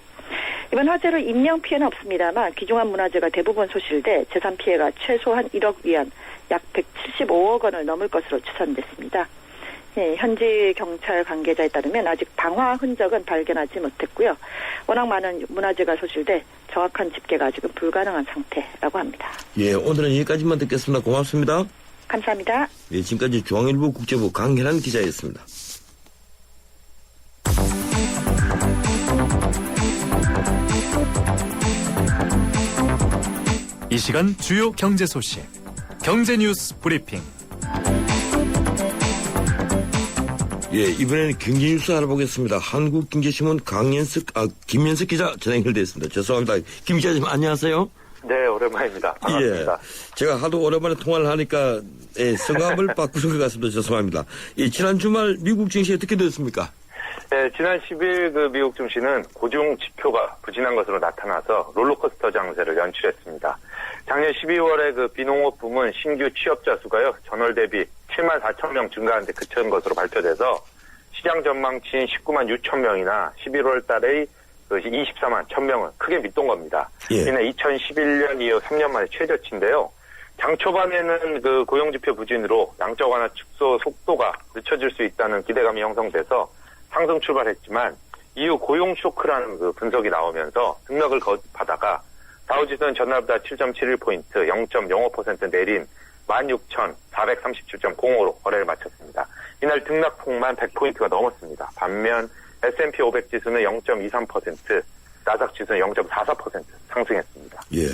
S17: 이번 화재로 인명 피해는 없습니다만 귀중한 문화재가 대부분 소실돼 재산 피해가 최소한 1억 위안 약 175억 원을 넘을 것으로 추산됐습니다. 예, 현지 경찰 관계자에 따르면 아직 방화 흔적은 발견하지 못했고요. 워낙 많은 문화재가 소실돼 정확한 집계가 아직은 불가능한 상태라고 합니다.
S2: 예, 오늘은 여기까지만 듣겠습니다. 고맙습니다.
S17: 감사합니다.
S2: 예, 지금까지 중앙일보 국제부 강혜란 기자였습니다.
S1: 이 시간 주요 경제 소식, 경제 뉴스 브리핑.
S2: 예, 이번에는 경제 뉴스 알아보겠습니다. 한국경제신문 김현석 기자 전화 연결되었습니다. 죄송합니다. 김 기자님 안녕하세요.
S18: 네, 오랜만입니다. 반갑습니다.
S2: 예, 제가 하도 오랜만에 통화를 하니까 성함을 바꾸는 것 같습니다. 죄송합니다. 예, 지난 주말 미국 증시 어떻게 됐습니까?
S18: 네, 지난 10일 그 미국 증시는 고중 지표가 부진한 것으로 나타나서 롤러코스터 장세를 연출했습니다. 작년 12월에 그 비농업 부문 신규 취업자 수가요, 전월 대비 7만 4천 명 증가한 데 그친 것으로 발표돼서 시장 전망치인 19만 6천 명이나 11월 달의 24만 1천 명은 크게 밑돈 겁니다.
S2: 예.
S18: 이는 2011년 이후 3년 만에 최저치인데요. 장 초반에는 그 고용지표 부진으로 양적 완화 축소 속도가 늦춰질 수 있다는 기대감이 형성돼서 상승 출발했지만 이후 고용 쇼크라는 그 분석이 나오면서 등락을 거듭하다가 다우지수는 전날보다 7.71포인트 0.05% 내린 16,437.05로 거래를 마쳤습니다. 이날 등락폭만 100포인트가 넘었습니다. 반면 S&P 500 지수는 0.23%, 나스닥 지수는 0.44% 상승했습니다.
S2: 예,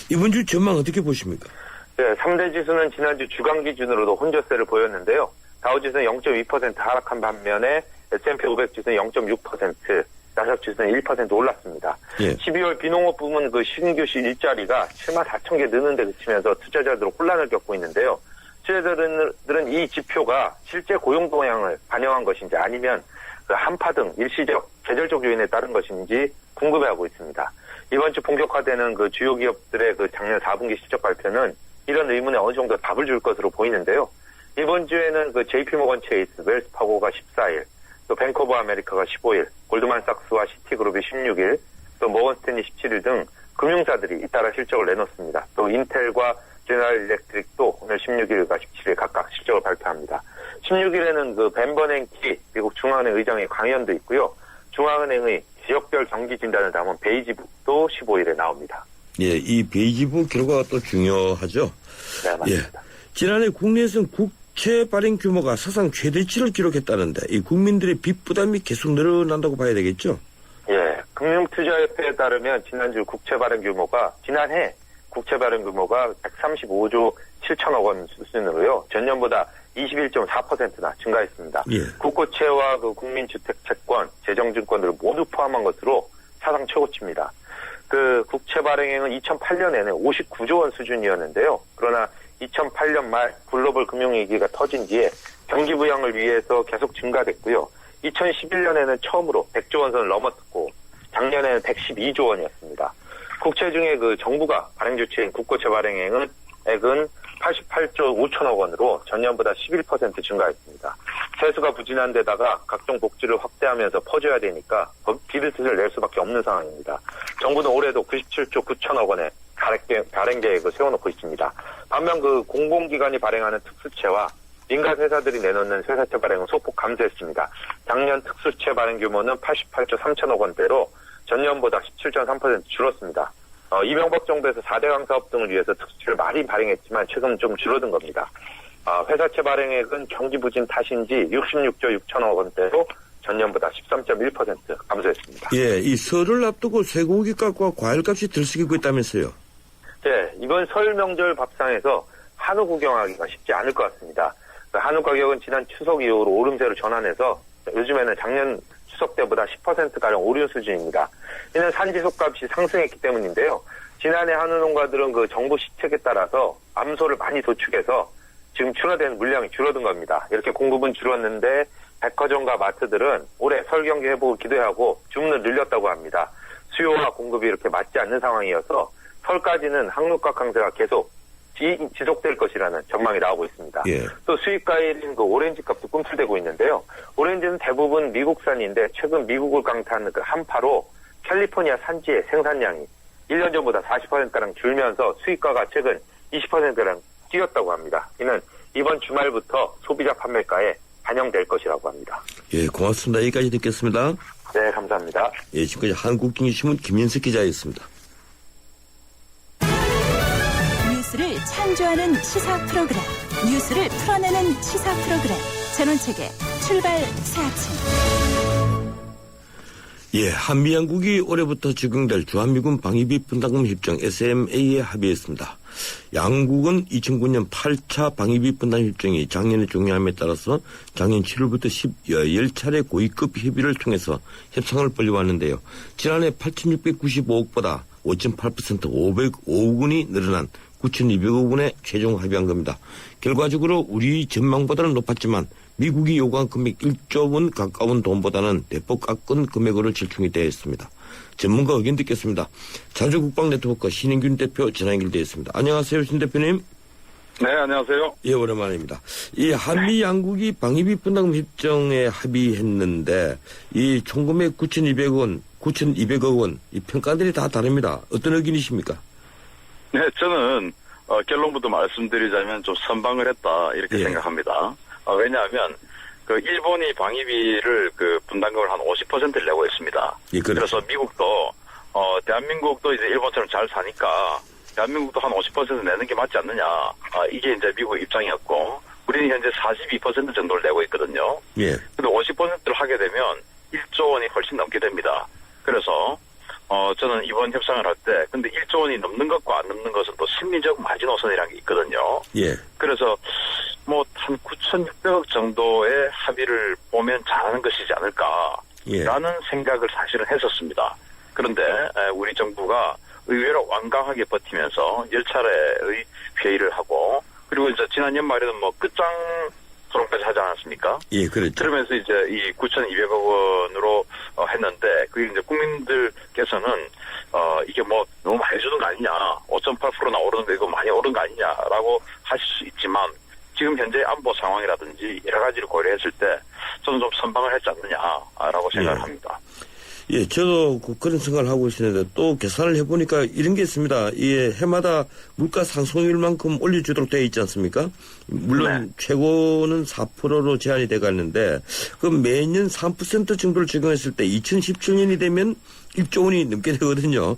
S2: 이번 주 전망 어떻게 보십니까?
S18: 네, 3대 지수는 지난주 주간 기준으로도 혼조세를 보였는데요. 다우지수는 0.2% 하락한 반면에 S&P 500 지수는 0.6%, 나스닥 지수는 1% 올랐습니다.
S2: 예.
S18: 12월 비농업 부문 그 신규 일자리가 7만 4천 개 느는 데 그치면서 투자자들은 혼란을 겪고 있는데요. 투자자들은 이 지표가 실제 고용 동향을 반영한 것인지 아니면 그 한파 등 일시적 계절적 요인에 따른 것인지 궁금해하고 있습니다. 이번 주 본격화되는 그 주요 기업들의 그 작년 4분기 실적 발표는 이런 의문에 어느 정도 답을 줄 것으로 보이는데요. 이번 주에는 그 JP모건 체이스, 웰스파고가 14일, 또 뱅크 오브 아메리카가 15일, 골드만삭스와 시티그룹이 16일, 또 모건스탠리 17일 등 금융사들이 잇따라 실적을 내놓습니다. 또 인텔과 제너럴 일렉트릭도 오늘 16일과 17일 각각 실적을 발표합니다. 16일에는 그 벤 버냉키 미국 중앙은행 의장의 강연도 있고요. 중앙은행의 지역별 경기 진단을 담은 베이지북도 15일에 나옵니다.
S2: 예, 이 베이지북 결과가 또 중요하죠.
S18: 네, 맞습니다.
S2: 예, 지난해 국내에서는 국채 발행 규모가 사상 최대치를 기록했다는데 이 국민들의 빚 부담이 계속 늘어난다고 봐야 되겠죠?
S18: 예, 금융투자협회에 따르면 지난해 국채 발행 규모가 135조 7천억 원 수준으로요. 전년보다 21.4%나 증가했습니다.
S2: 예.
S18: 국고채와 그 국민주택 채권, 재정증권들을 모두 포함한 것으로 사상 최고치입니다. 그 국채 발행액은 2008년에는 59조 원 수준이었는데요. 그러나 2008년 말 글로벌 금융위기가 터진 뒤에 경기 부양을 위해서 계속 증가됐고요. 2011년에는 처음으로 100조 원 선을 넘었고 작년에는 112조 원이었습니다. 국채 중에 그 정부가 발행 주체인 국고채 발행액은 88조 5천억 원으로 전년보다 11% 증가했습니다. 세수가 부진한 데다가 각종 복지를 확대하면서 퍼줘야 되니까 비드뜻을 낼 수밖에 없는 상황입니다. 정부는 올해도 97조 9천억 원의 발행 계획을 세워놓고 있습니다. 반면 그 공공기관이 발행하는 특수채와 민간 회사들이 내놓는 회사채 발행은 소폭 감소했습니다. 작년 특수채 발행 규모는 88조 3천억 원대로 전년보다 17.3% 줄었습니다. 이명박 정부에서 4대강 사업 등을 위해서 특수채를 많이 발행했지만 최근 좀 줄어든 겁니다. 회사채 발행액은 경기 부진 탓인지 66조 6천억 원대로 전년보다 13.1% 감소했습니다.
S2: 예, 이 설을 앞두고 쇠고기 값과 과일값이 들썩이고 있다면서요?
S18: 네, 이번 설 명절 밥상에서 한우 구경하기가 쉽지 않을 것 같습니다. 한우 가격은 지난 추석 이후로 오름세로 전환해서 요즘에는 작년 추석 때보다 10%가량 오른 수준입니다. 이는 산지속값이 상승했기 때문인데요. 지난해 한우 농가들은 그 정부 시책에 따라서 암소를 많이 도축해서 지금 출하되는 물량이 줄어든 겁니다. 이렇게 공급은 줄었는데 백화점과 마트들은 올해 설 경기 회복을 기대하고 주문을 늘렸다고 합니다. 수요와 공급이 이렇게 맞지 않는 상황이어서 설까지는 항로가 강세가 계속 지속될 것이라는 전망이 나오고 있습니다.
S2: 예.
S18: 또 수입 과일인 그 오렌지 값도 꿈틀대고 있는데요. 오렌지는 대부분 미국산인데 최근 미국을 강타한 그 한파로 캘리포니아 산지의 생산량이 1년 전보다 40%가량 줄면서 수입가가 최근 20%가량 뛰었다고 합니다. 이는 이번 주말부터 소비자 판매가에 반영될 것이라고 합니다.
S2: 예, 고맙습니다. 여기까지 듣겠습니다.
S18: 네, 감사합니다.
S2: 예, 지금까지 한국경제신문 김인석 기자였습니다.
S4: 뉴스를 창조하는 시사 프로그램, 뉴스를 풀어내는 시사 프로그램, 전원책의 출발 새 아침.
S2: 예, 한미 양국이 올해부터 적용될 주한미군 방위비 분담금 협정 SMA에 합의했습니다. 양국은 2009년 8차 방위비 분담 협정이 작년에 종료함에 따라서 작년 7월부터 10차례 고위급 협의를 통해서 협상을 벌여왔는데요. 지난해 8,695억보다 5.8% 505억 원이 늘어난 9,200억 원에 최종 합의한 겁니다. 결과적으로 우리 전망보다는 높았지만 미국이 요구한 금액 1조 원 가까운 돈보다는 대폭 깎은 금액으로 절충이 되어 있습니다. 전문가 의견 듣겠습니다. 자주국방네트워크 신인균 대표 전화 연결되어 있습니다. 안녕하세요, 신 대표님.
S19: 네, 안녕하세요.
S2: 예, 오랜만입니다. 이 한미 양국이 방위비 분담금 협정에 합의했는데 이 총금액 9,200억 원, 이 평가들이 다 다릅니다. 어떤 의견이십니까?
S19: 네, 저는 결론부터 말씀드리자면 좀 선방을 했다 이렇게 생각합니다. 왜냐하면 그 일본이 방위비를 그 분담금을 한 50%를 내고 있습니다.
S2: 예,
S19: 그래서 미국도 대한민국도 이제 일본처럼 잘 사니까 대한민국도 한 50% 내는 게 맞지 않느냐. 이게 이제 미국 입장이었고 우리는 현재 42% 정도를 내고 있거든요.
S2: 예.
S19: 근데 50%를 하게 되면 1조 원이 훨씬 넘게 됩니다. 그래서 저는 이번 협상을 할 때 근데 1조 원이 넘는 것과 안 넘는 것은 또 심리적 마지노선이라는 게 있거든요.
S2: 예.
S19: 그래서 뭐 한 9,600억 정도의 합의를 보면 잘하는 것이지 않을까라는 생각을 사실은 했었습니다. 그런데 우리 정부가 의외로 완강하게 버티면서 10차례의 회의를 하고 그리고 이제 지난 연말에는 뭐 끝장 토론까지 하지 않았습니까?
S2: 예, 그렇죠.
S19: 그러면서 이제 이 9,200억 원으로 했는데 그게 이제 국민들께서는 이게 뭐 너무 많이 주는 거 아니냐, 5.8%나 오르는 거 이거 많이 오른 거 아니냐라고 하실 수 있지만 지금 현재 안보 상황이라든지 여러 가지를 고려했을 때 저는 좀 선방을 했지 않느냐라고 생각을 합니다.
S2: 예, 저도 그런 생각을 하고 있었는데 또 계산을 해보니까 이런 게 있습니다. 이 해마다 물가 상승률만큼 올려주도록 되어 있지 않습니까? 물론 최고는 4%로 제한이 돼가는데 그 매년 3% 정도를 적용했을 때 2017년이 되면 1조 원이 넘게 되거든요.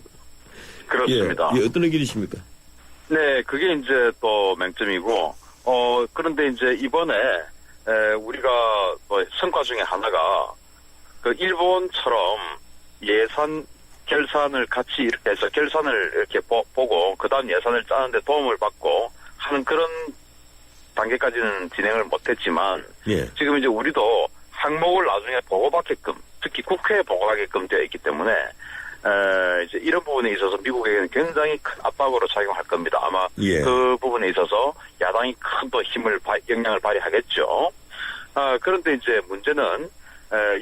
S19: 그렇습니다.
S2: 예, 어떤 의견이십니까?
S19: 네, 그게 이제 또 맹점이고 그런데 이제 이번에 우리가 뭐 성과 중에 하나가 그 일본처럼 결산을 같이 이렇게 해서 결산을 이렇게 보고 그다음 예산을 짜는데 도움을 받고 하는 그런 단계까지는 진행을 못했지만 지금 이제 우리도 항목을 나중에 보고받게끔 특히 국회에 보고하게끔 되어 있기 때문에 이제 이런 부분에 있어서 미국에게는 굉장히 큰 압박으로 작용할 겁니다. 아마 그 부분에 있어서 야당이 큰 또 영향을 발휘하겠죠. 그런데 이제 문제는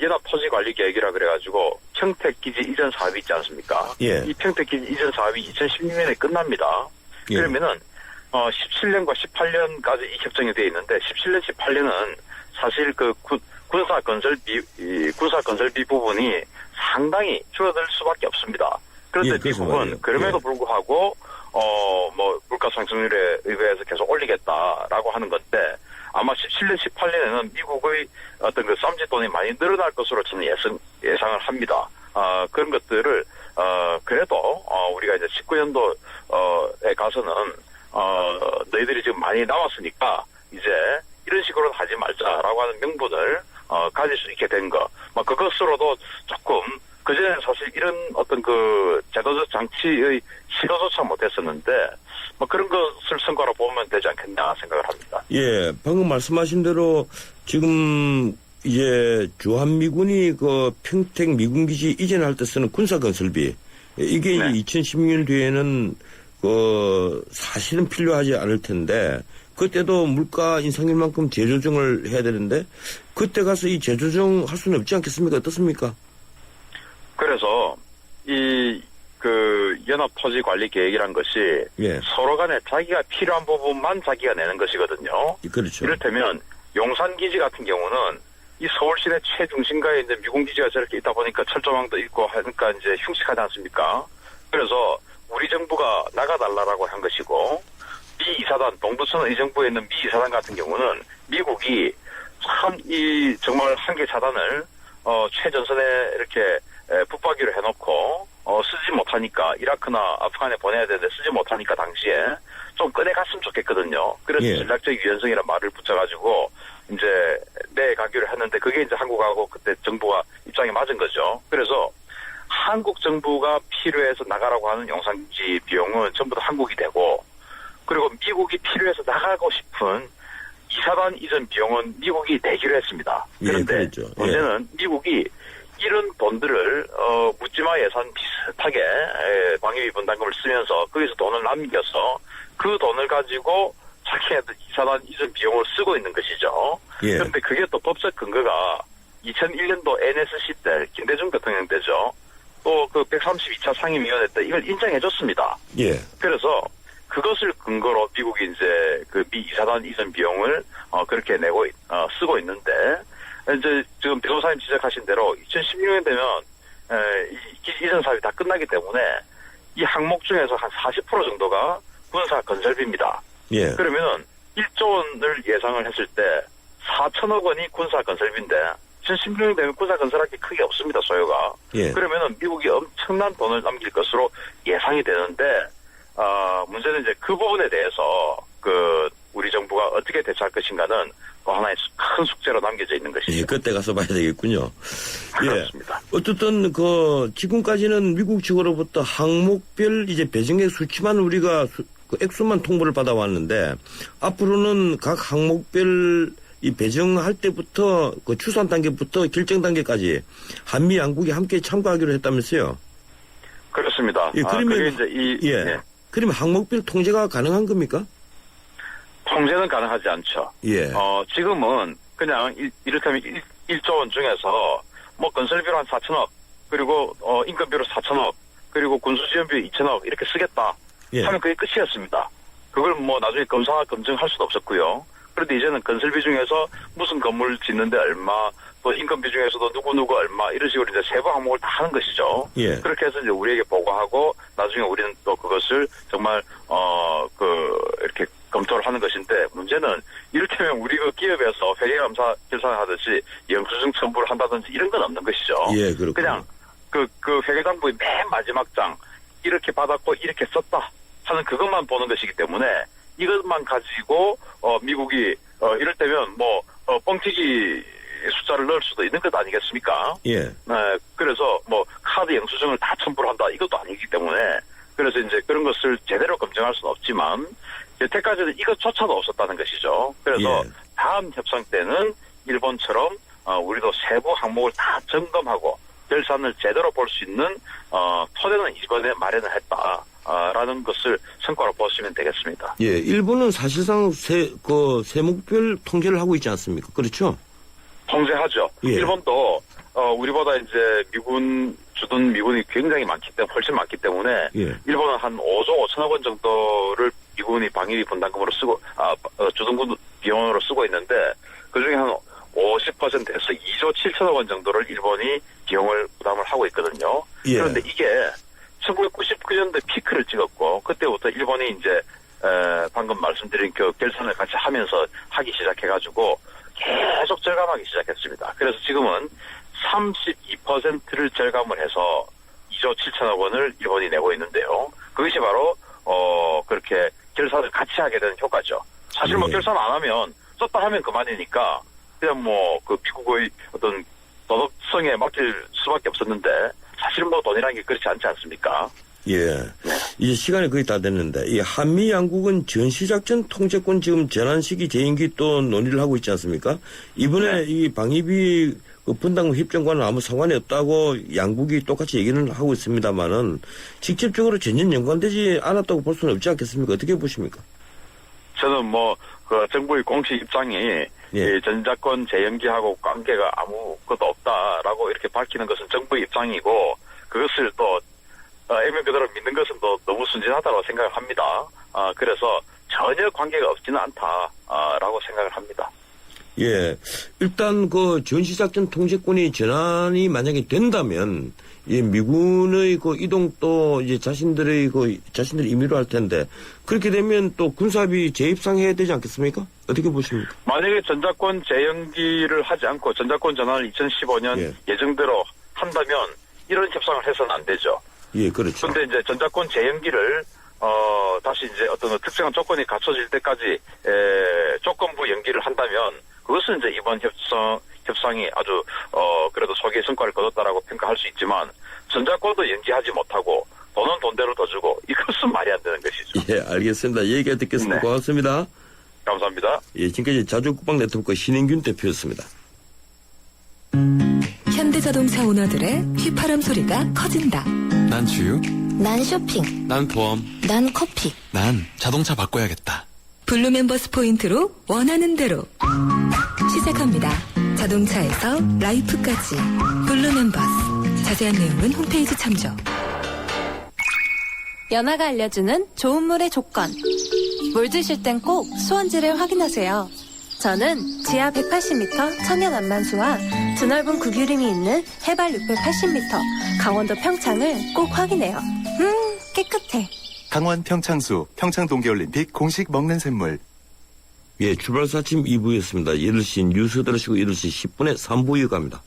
S19: 연합토지관리계획이라 그래가지고 평택기지 이전 사업이 있지 않습니까? 이 평택기지 이전 사업이 2016년에 끝납니다. 그러면은 17년과 18년까지 이 협정이 되어 있는데 17년, 18년은 사실 그 군사 건설비 부분이 상당히 줄어들 수밖에 없습니다. 그런데 미국은 그럼에도 불구하고 뭐 물가 상승률에 의거해서 계속 올리겠다라고 하는 건데 아마 17년, 18년에는 미국의 어떤 그 쌈짓돈이 많이 늘어날 것으로 저는 예상을 합니다. 그런 것들을 그래도 우리가 이제 19년도에 가서는 너희들이 지금 많이 남았으니까 이제 이런 식으로는 하지 말자라고 하는 명분을 가질 수 있게 된 거. 그것으로도 조금 그전에 사실 이런 어떤 그 제도적 장치의 시도조차 못했었는데 그런 것을 성과로 보면 되지 않겠냐 생각을 합니다.
S2: 예, 방금 말씀하신 대로 지금 이제 주한미군이 그 평택 미군기지 이전할 때 쓰는 군사건설비 이게 2016년 뒤에는 사실은 필요하지 않을 텐데 그때도 물가 인상일 만큼 재조정을 해야 되는데 그때 가서 이 재조정 할 수는 없지 않겠습니까? 어떻습니까?
S19: 그래서 그 연합토지관리계획이란 것이
S2: 예.
S19: 서로 간에 자기가 필요한 부분만 자기가 내는 것이거든요.
S2: 그렇죠.
S19: 이를테면 용산기지 같은 경우는 이 서울시내 최중심가에 이제 미군기지가 저렇게 있다 보니까 철조망도 있고 하니까 이제 흉측하지 않습니까? 그래서 우리 정부가 나가달라고 한 것이고, 미 이사단, 동부천 의정부에 있는 미 이사단 같은 경우는 미국이 참 정말 한계 차단을 최전선에 이렇게 붙박이로 해놓고 쓰지 못하니까 이라크나 아프간에 보내야 되는데 쓰지 못하니까 당시에 좀 꺼내갔으면 좋겠거든요. 그래서
S2: 예.
S19: 전략적 유연성이라는 말을 붙여가지고 이제 내가기로 했는데 그게 이제 한국하고 그때 정부가 입장이 맞은 거죠. 그래서 한국 정부가 필요해서 나가라고 하는 용산기지 비용은 전부 다 한국이 되고, 그리고 미국이 필요해서 나가고 싶은 이사단 이전 비용은 미국이 내기로 했습니다. 그런데
S2: 그렇죠.
S19: 문제는 미국이 이런 돈들을 묻지마 예산 비슷하게 방위비 분담금을 쓰면서 거기서 돈을 남겨서 그 돈을 가지고 자기네들 이사단 이전 비용을 쓰고 있는 것이죠.
S2: 예.
S19: 그런데 그게 또 법적 근거가 2001년도 NSC 때 김대중 대통령 때죠. 또 그 132차 상임위원회 때 이걸 인정해줬습니다.
S2: 예.
S19: 그래서 그것을 근거로 미국이 이제 그 미 이사단 이전 비용을 그렇게 내고 쓰고 있는데, 이제 지금 변호사님 지적하신 대로 2016년 되면 이 기지 이전 사업이 다 끝나기 때문에 이 항목 중에서 한 40% 정도가 군사 건설비입니다.
S2: 예.
S19: 그러면은 1조 원을 예상을 했을 때 4천억 원이 군사 건설비인데 2016년 되면 군사 건설할 게 크게 없습니다, 소요가.
S2: 예.
S19: 그러면은 미국이 엄청난 돈을 남길 것으로 예상이 되는데, 문제는 이제 그 부분에 대해서 우리 정부가 어떻게 대처할 것인가는 또 하나의 큰 숙제로 남겨져 있는 것이죠.
S2: 예, 그때 가서 봐야 되겠군요.
S19: 그렇습니다.
S2: 예. 어쨌든 지금까지는 미국 측으로부터 항목별 이제 배정액 수치만 우리가 그 액수만 통보를 받아왔는데, 앞으로는 각 항목별 이 배정할 때부터 그 추산 단계부터 결정 단계까지 한미 양국이 함께 참가하기로 했다면서요?
S19: 그렇습니다.
S2: 예, 그러면
S19: 그게 이제
S2: 그러면 항목별 통제가 가능한 겁니까?
S19: 통제는 가능하지 않죠.
S2: 예.
S19: 지금은 그냥 이를테면 1조 원 중에서 뭐 건설비로 한 4천억, 그리고 인건비로 4천억, 그리고 군수지원비 2천억 이렇게 쓰겠다 하면 그게 끝이었습니다. 그걸 뭐 나중에 검증할 수도 없었고요. 그런데 이제는 건설비 중에서 무슨 건물 짓는데 얼마, 또 인건비 중에서도 누구 얼마 이런 식으로 이제 세부 항목을 다 하는 것이죠.
S2: 예.
S19: 그렇게 해서 이제 우리에게 보고하고 나중에 우리는 또 그것을 정말 이렇게 검토를 하는 것인데, 문제는 이를테면 우리 그 기업에서 회계감사 결산하듯이 영수증 첨부를 한다든지 이런 건 없는 것이죠.
S2: 예, 그렇군요.
S19: 그냥 그 회계장부의 맨 마지막 장 이렇게 받았고 이렇게 썼다 하는 그것만 보는 것이기 때문에 이것만 가지고 미국이 이럴 때면 뻥튀기 숫자를 넣을 수도 있는 것 아니겠습니까?
S2: 예.
S19: 그래서 카드 영수증을 다 첨부를 한다 이것도 아니기 때문에, 그래서 이제 그런 것을 제대로 검증할 수는 없지만 여태까지는 이것조차도 없었다는 것이죠. 그래서 다음 협상 때는 일본처럼 우리도 세부 항목을 다 점검하고 결산을 제대로 볼 수 있는 토대는 이번에 마련을 했다. 라는 것을 성과로 보시면 되겠습니다.
S2: 예, 일본은 사실상 세목별 통제를 하고 있지 않습니까? 그렇죠?
S19: 통제하죠.
S2: 예.
S19: 일본도 우리보다 이제 주둔 미군이 굉장히 훨씬 많기 때문에
S2: 예.
S19: 일본은 한 5조 5천억 원 정도를 미군이 방위비 분담금으로 쓰고 주둔군 비용으로 쓰고 있는데, 그중에 한 50%에서 2조 7천억 원 정도를 일본이 비용을 부담을 하고 있거든요.
S2: 예.
S19: 그런데 이게 1999년도에 피크를 찍었고, 그때부터 일본이 이제 방금 말씀드린 그 결산을 같이 하면서 하기 시작해가지고 계속 절감하기 시작했습니다. 그래서 지금은 32%를 절감을 해서 2조 7천억 원을 일본이 내고 있는데요. 그것이 바로 그렇게 결산을 같이 하게 되는 효과죠. 사실 결산 안 하면 썼다 하면 그만이니까 그냥 그 미국의 어떤 도덕성에 맡길 수밖에 없었는데, 사실 돈이라는 게 그렇지 않지 않습니까?
S2: 예. 이제 시간이 거의 다 됐는데, 이 한미 양국은 전시작전 통제권 지금 전환 시기 재임기 또 논의를 하고 있지 않습니까? 이번에 이 방위비 분담금 협정과는 아무 상관이 없다고 양국이 똑같이 얘기는 하고 있습니다만은 직접적으로 전혀 연관되지 않았다고 볼 수는 없지 않겠습니까? 어떻게 보십니까?
S19: 저는 그 정부의 공식 입장이 이 전자권 재연기하고 관계가 아무것도 없다라고 이렇게 밝히는 것은 정부의 입장이고 그것을 또 액면 그대로 믿는 것은 또 너무 순진하다고 생각을 합니다. 그래서 전혀 관계가 없지는 않다라고 생각을 합니다.
S2: 예, 일단 그 전시작전 통제권이 전환이 만약에 된다면 미군의 그 이동도 이제 자신들이 임의로 할 텐데 그렇게 되면 또 군사합의 재입상해야 되지 않겠습니까? 어떻게 보십니까?
S19: 만약에 전자권 재연기를 하지 않고 전자권 전환을 2015년 예정대로 한다면 이런 협상을 해서는 안 되죠.
S2: 예, 그렇죠.
S19: 그런데 이제 전자권 재연기를 다시 이제 어떤 특정한 조건이 갖춰질 때까지 조건부 연기를 한다면 그것은 이제 이번 협상이 아주 그래도 소기의 성과를 거뒀다라고 평가할 수 있지만 전자권도 연기하지 못하고 돈은 돈대로 더 주고 이것은 말이 안 되는 것이죠.
S2: 예, 알겠습니다. 얘기 듣겠습니다. 고맙습니다.
S19: 감사합니다.
S2: 예, 지금까지 자주국방 네트워크 신인균 대표였습니다.
S9: 현대자동차 오너들의 휘파람 소리가 커진다.
S6: 난 주유.
S3: 난 쇼핑.
S6: 난 보험.
S3: 난 커피.
S6: 난 자동차 바꿔야겠다.
S9: 블루 멤버스 포인트로 원하는 대로 시작합니다. 자동차에서 라이프까지 블루 멤버스. 자세한 내용은 홈페이지 참조.
S20: 연하가 알려주는 좋은 물의 조건. 물 드실 땐 꼭 수원지를 확인하세요. 저는 지하 180m 천연 안만수와 드넓은 구규림이 있는 해발 680m 강원도 평창을 꼭 확인해요. 깨끗해.
S21: 강원 평창수 평창 동계올림픽 공식 먹는 샘물.
S2: 예, 출발사 아침 2부였습니다. 8시 뉴스 들으시고 8시 10분에 3부 이어갑니다.